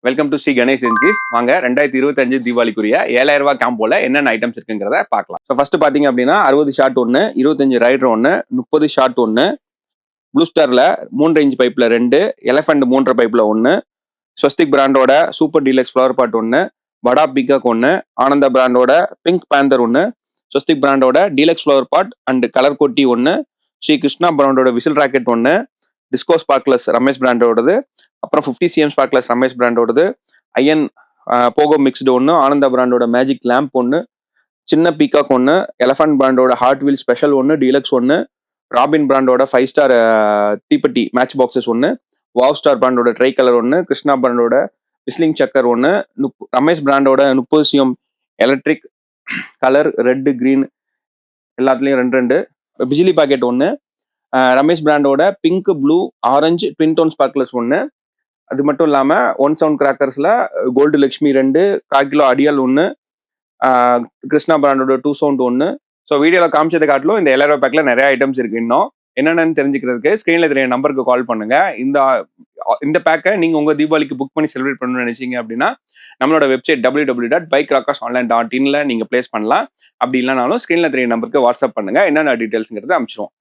Welcome to Shri Ganesh agencies. வாங்க 2025 தீபாவளிக்குரிய 7000 ரூபாய் காம்போல என்னென்ன ஐட்டம்ஸ் இருக்குங்கிறத பார்க்கலாம். ஸோ ஃபர்ஸ்ட் பாத்தீங்க அப்படின்னா 60 ஷார்ட் ஒன்று, 25 ரைடர் ஒன்று, 30 ஷார்ட் ஒன்று, ப்ளூ ஸ்டார்ல 3 இன்ச் பைப்ல 2, எலஃபண்ட் 3 பைப்ல 1, ஸ்வஸ்திக் பிராண்டோட சூப்பர் டீலக்ஸ் ஃப்ளவர் பாட் 1, வடா பிகாக் 1, ஆனந்தா பிராண்டோட பிங்க் பேந்தர் 1, ஸ்வஸ்திக் பிராண்டோட deluxe flower pot and colour கொட்டி 1, ஸ்ரீ கிருஷ்ணா பிராண்டோட whistle rocket 1, disco sparkles Ramesh பிராண்டோடது, அப்புறம் 50 cm ஸ்பார்க்லஸ் ரமேஷ் பிராண்டோடது, ஐயன் போகோ மிக்ஸ்டு 1, ஆனந்தா பிராண்டோட மேஜிக் லேம்ப் 1, சின்ன பீகாக் 1, எலஃபண்ட் பிராண்டோட heart wheel special 1 deluxe 1, Robin பிராண்டோட 5 ஸ்டார் தீப்பெட்டி மேட்ச் பாக்ஸஸ் 1, வாவ் ஸ்டார் பிராண்டோட ட்ரை கலர் 1, கிருஷ்ணா பிராண்டோட விஸ்லிங் சக்கர் 1, ரமேஷ் பிராண்டோட 30 cm electric colour red green எல்லாத்துலேயும் 2 பிஜிலி பாக்கெட் 1, ரமேஷ் பிராண்டோட pink blue orange twin tone sparkles 1, அது மட்டும் இல்லாமல் 1 சவுண்ட் கிராக்கர்ஸில் கோல்டு லக்ஷ்மி 2, 1/4 கிலோ அடியால் 1, கிருஷ்ணா பிராண்டோட 2 சவுண்ட் 1. ஸோ வீடியோவில் காமிச்சதை காட்டிலும் இந்த 7000 ரூபாய் பேக்கில் நிறைய ஐட்டம்ஸ் இருக்கு. இன்னும் என்னென்னு தெரிஞ்சுக்கிறதுக்கு ஸ்க்ரீனில் தெரிய நம்பருக்கு கால் பண்ணுங்க. இந்த பேக்கை நீங்கள் உங்கள் தீபாவளிக்கு புக் பண்ணி செலிப்ரேட் பண்ணணும்னு நினைச்சீங்க அப்படின்னா நம்மளோட வெப்சைட் www.bikerockers.online.in நீங்கள் பிளேஸ் பண்ணலாம். அப்படி இல்லைனாலும் ஸ்க்ரீனில் தெரிய நம்பருக்கு வாட்ஸ்அப் பண்ணுங்க, என்னென்ன டீட்டெயில்ஸுங்கிறது அனுப்பிச்சிடுவோம்.